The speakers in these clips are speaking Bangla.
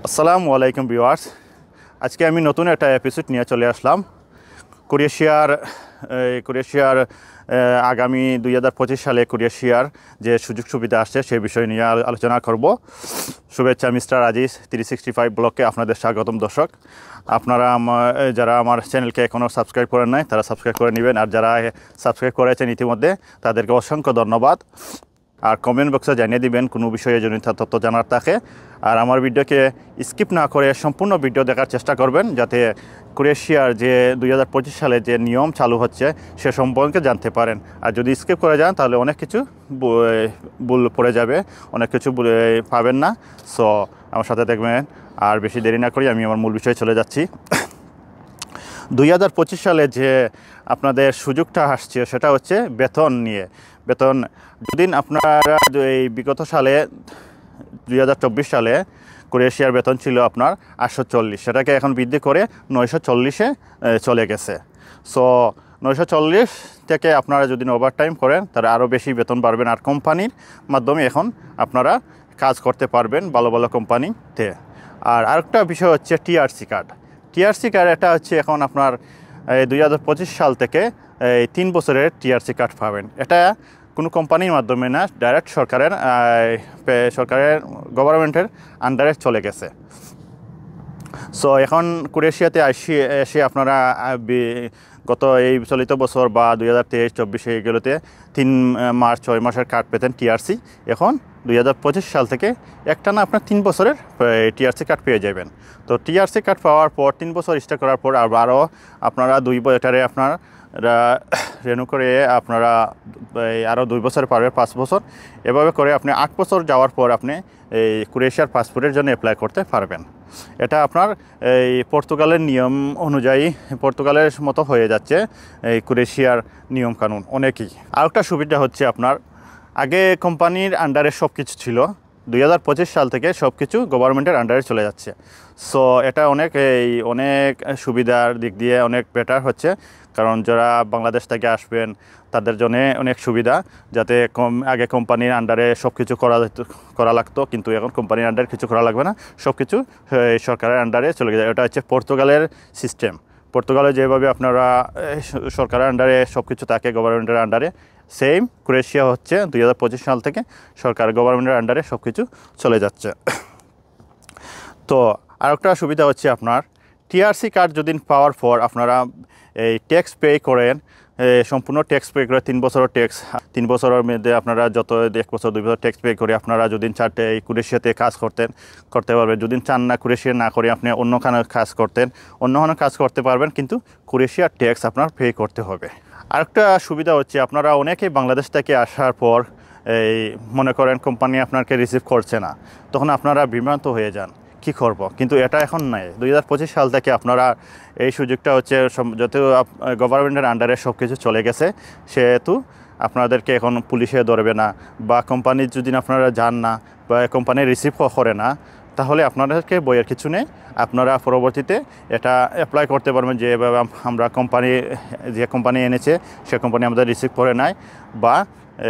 আসসালামু আলাইকুম ভিউয়ার্স। আজকে আমি নতুন একটা এপিসোড নিয়ে চলে আসলাম। ক্রোয়েশিয়ার আগামী 2025 সালে ক্রোয়েশিয়ার যে সুযোগ সুবিধা আসছে সেই বিষয় নিয়ে আলোচনা করব। শুভেচ্ছা মিস্টার আজিজ 365 ব্লগে আপনাদের স্বাগতম। দর্শক, আপনারা যারা আমার চ্যানেলকে এখনও সাবস্ক্রাইব করেন নাই তারা সাবস্ক্রাইব করে নেবেন, আর যারা সাবস্ক্রাইব করেছেন ইতিমধ্যে তাদেরকে অসংখ্য ধন্যবাদ। আর কমেন্ট বক্সে জানিয়ে দিবেন কোনো বিষয়ে যদি তথ্য জানার থাকে। আর আমার ভিডিওকে স্কিপ না করে সম্পূর্ণ ভিডিও দেখার চেষ্টা করবেন, যাতে ক্রোয়েশিয়ার যে 2025 সালে যে নিয়ম চালু হচ্ছে সে সম্পর্কে জানতে পারেন। আর যদি স্কিপ করে যান তাহলে অনেক কিছু ভুল পড়ে যাবে, অনেক কিছু পাবেন না। সো আমার সাথে দেখবেন। আর বেশি দেরি না করি আমি আমার মূল বিষয়ে চলে যাচ্ছি। 2025 সালে যে আপনাদের সুযোগটা আসছে সেটা হচ্ছে বেতন নিয়ে। বেতন দুদিন আপনারা এই বিগত সালে 2024 সালে ক্রোয়েশিয়ার বেতন ছিল আপনার 840, সেটাকে এখন বৃদ্ধি করে 940-এ চলে গেছে। সো 940 থেকে আপনারা যদি ওভারটাইম করেন তাহলে আরও বেশি বেতন পারবেন। আর কোম্পানির মাধ্যমে এখন আপনারা কাজ করতে পারবেন ভালো ভালো কোম্পানিতে। আর আরেকটা বিষয় হচ্ছে টিআরসি কার্ড। টিআরসি কার্ড এটা হচ্ছে এখন আপনার 2025 সাল থেকে 3 বছরের টিআরসি কার্ড পাবেন। এটা কোনো কোম্পানির মাধ্যমে না, ডাইরেক্ট সরকারের গভর্নমেন্টের আন্ডারে চলে গেছে। সো এখন ক্রোয়েশিয়াতে এসে আপনারা গত এই চলিত বছর বা 2023-24 এইগুলোতে 3 মাস 6 মাসের কার্ড পেতেন টিআরসি। এখন 2025 সাল থেকে একটানা আপনার 3 বছরের টিআরসি কার্ড পেয়ে যাবেন। তো টিআরসি কার্ড পাওয়ার পর 3 বছর স্টে করার পর আরও আপনারা 2 বছরে আপনার রেনু করে আপনারা আরও 2 বছর পারবে 5 বছর। এভাবে করে আপনি 8 বছর যাওয়ার পর আপনি এই ক্রোয়েশিয়ার পাসপোর্টের জন্য অ্যাপ্লাই করতে পারবেন। এটা আপনার এই পর্তুগালের নিয়ম অনুযায়ী পর্তুগালের মতো হয়ে যাচ্ছে এই ক্রোয়েশিয়ার নিয়মকানুন অনেকই। আরেকটা সুবিধা হচ্ছে আপনার আগে কোম্পানির আন্ডারে সব কিছু ছিল, 2025 সাল থেকে সব কিছু গভর্নমেন্টের আন্ডারে চলে যাচ্ছে। সো এটা অনেক সুবিধার দিক দিয়ে অনেক বেটার হচ্ছে, কারণ যারা বাংলাদেশ থেকে আসবেন তাদের জন্য অনেক সুবিধা। যাতে আগে কোম্পানির আন্ডারে সব কিছু করা লাগতো, কিন্তু এখন কোম্পানির আন্ডারে কিছু করা লাগবে না, সব কিছু সরকারের আন্ডারে চলে যায়। এটা হচ্ছে পর্তুগালের সিস্টেম। পর্তুগালে যেভাবে আপনারা সরকারের আন্ডারে সব কিছু থাকে গভর্নমেন্টের আন্ডারে, সেম ক্রোয়েশিয়া হচ্ছে 2025 সাল থেকে সরকার গভর্নমেন্টের আন্ডারে সব কিছু চলে যাচ্ছে। তো আরেকটা সুবিধা হচ্ছে আপনার টিআরসি কার্ড যদি পাওয়ার পর আপনারা এই ট্যাক্স পে করেন, সম্পূর্ণ ট্যাক্স পে করে 3 বছরের ট্যাক্স, 3 বছরের মধ্যে আপনারা যত 1 বছর 2 বছর ট্যাক্স পে করে আপনারা যদি চারটে এই ক্রোয়েশিয়াতে কাজ করতে পারবেন। যদি চান না ক্রোয়েশিয়া না করে আপনি অন্যখানে কাজ করতে পারবেন, কিন্তু ক্রোয়েশিয়ার ট্যাক্স আপনার পে করতে হবে। আরেকটা সুবিধা হচ্ছে আপনারা অনেকেই বাংলাদেশ থেকে আসার পর এই মনে করেন কোম্পানি আপনাকে রিসিভ করছে না, তখন আপনারা বিভ্রান্ত হয়ে যান কি করব। কিন্তু এটা এখন নাই, 2025 সাল থেকে আপনারা এই সুযোগটা হচ্ছে যদিও গভর্নমেন্টের আন্ডারে সব কিছু চলে গেছে, সেহেতু আপনাদেরকে এখন পুলিশে ধরবে না, বা কোম্পানির যদি আপনারা যান না বা কোম্পানি রিসিভ করে না, তাহলে আপনাদেরকে বইয়ের কিছু নেই। আপনারা পরবর্তীতে এটা অ্যাপ্লাই করতে পারবেন যে আমরা যে কোম্পানি এনেছে সে কোম্পানি আমাদের রিসিভ করে নাই, বা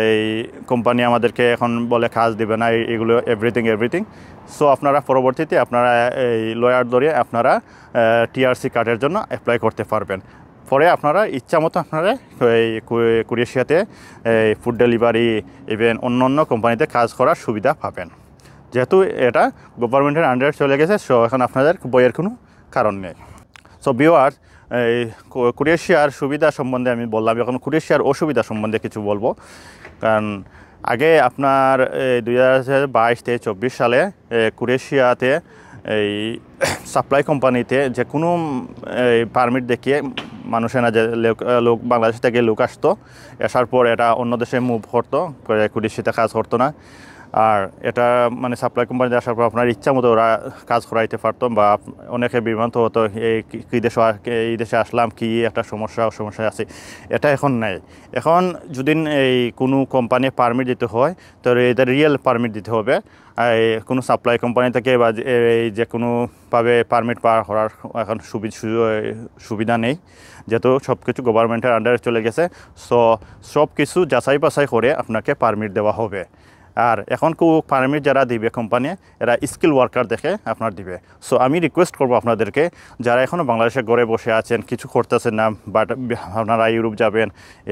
এই কোম্পানি আমাদেরকে এখন বলে কাজ দেবে না, এগুলো এভরিথিং। সো আপনারা পরবর্তীতে আপনারা এই লয়ার ধরে আপনারা টিআরসি কার্ডের জন্য অ্যাপ্লাই করতে পারবেন। পরে আপনারা ইচ্ছা মতো আপনারা এই ক্রোয়েশিয়াতে ফুড ডেলিভারি ইভেন অন্য কোম্পানিতে কাজ করার সুবিধা পাবেন। যেহেতু এটা গভর্নমেন্টের আন্ডারে চলে গেছে, সো এখন আপনাদের বইয়ের কোনো কারণ নেই। সো ভিউয়ার্স, এই ক্রোয়েশিয়ার সুবিধা সম্বন্ধে আমি বললাম, এখন ক্রোয়েশিয়ার অসুবিধা সম্বন্ধে কিছু বলবো। কারণ আগে আপনার 2022-24 সালে ক্রোয়েশিয়াতে এই সাপ্লাই কোম্পানিতে যে কোনো পারমিট দেখিয়ে মানুষের না যে লোক বাংলাদেশ থেকে লোক আসতো, আসার পর এটা অন্য দেশে মুভ করতো, ক্রোয়েশিয়াতে কাজ করতো না। আর এটা মানে সাপ্লাই কোম্পানিতে আসার পর আপনার ইচ্ছা মতো ওরা কাজ করাইতে পারতো, বা অনেকে বিভ্রান্ত হতো এই দেশে আসলাম কি একটা সমস্যা আছে। এটা এখন নাই। এখন যদি এই কোনো কোম্পানি পারমিট দিতে হয় তো এদের রিয়েল পারমিট দিতে হবে। কোনো সাপ্লাই কোম্পানি থেকে বা এই যে কোনোভাবে পারমিট পাওয়ার করার এখন সুবিধা নেই, যেহেতু সব কিছু গভর্নমেন্টের আন্ডারে চলে গেছে। সো সব কিছু যাচাই বাছাই করে আপনাকে পারমিট দেওয়া হবে। আর এখন পারমিট যারা দিবে কোম্পানি এরা স্কিল ওয়ার্কার দেখে আপনার দিবে। সো আমি রিকোয়েস্ট করব আপনাদেরকে, যারা এখনও বাংলাদেশে ঘরে বসে আছেন, কিছু করতেছেন না, বাট আপনারা ইউরোপ যাবেন,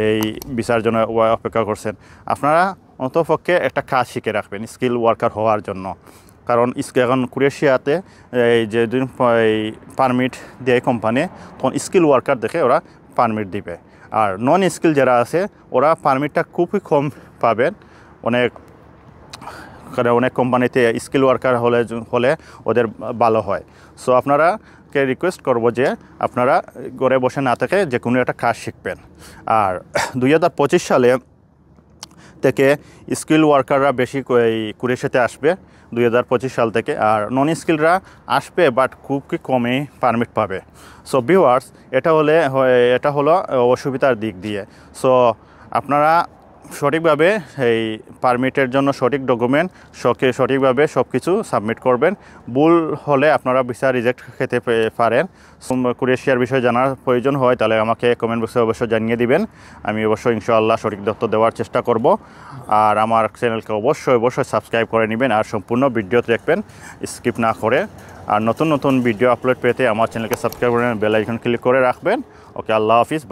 এই ভিসার জন্য অপেক্ষা করছেন, আপনারা অন্তপক্ষে একটা কাজ শিখে রাখবেন স্কিল ওয়ার্কার হওয়ার জন্য। কারণ এখন ক্রোয়েশিয়াতে এই যে পারমিট দেয় কোম্পানি, তখন স্কিল ওয়ার্কার দেখে ওরা পারমিট দিবে। আর নন স্কিল যারা আছে ওরা পারমিটটা খুবই কম পাবেন। অনেক কোম্পানিতে স্কিল ওয়ার্কার হলে ওদের ভালো হয়। সো আপনারাকে রিকোয়েস্ট করব যে আপনারা ঘরে বসে না থেকে যে কোনো একটা কাজ শিখবেন। আর 2025 সালে থেকে স্কিল ওয়ার্কাররা বেশি ক্রোয়েশিয়াতে আসবে 2025 সাল থেকে, আর নন স্কিলরা আসবে বাট খুব কমে পারমিট পাবে। সো ভিউয়ার্স, এটা হলো অসুবিধার দিক দিয়ে। সো আপনারা সঠিকভাবে এই পারমিটের জন্য সঠিক ডকুমেন্ট সঠিকভাবে সব কিছু সাবমিট করবেন। ভুল হলে আপনারা ভিসা রিজেক্ট খেতে পারেন। ক্রোয়েশিয়ার বিষয়ে জানার প্রয়োজন হয় তাহলে আমাকে কমেন্ট বক্সে অবশ্যই জানিয়ে দিবেন। আমি অবশ্যই ইনশাআল্লাহ সঠিক তথ্য দেওয়ার চেষ্টা করব। আর আমার চ্যানেলকে অবশ্যই সাবস্ক্রাইব করে নেবেন আর সম্পূর্ণ ভিডিও দেখবেন স্কিপ না করে। আর নতুন ভিডিও আপলোড পেতে আমার চ্যানেলকে সাবস্ক্রাইব করে বেল আইকন ক্লিক করে রাখবেন। ওকে, আল্লাহ হাফিজ।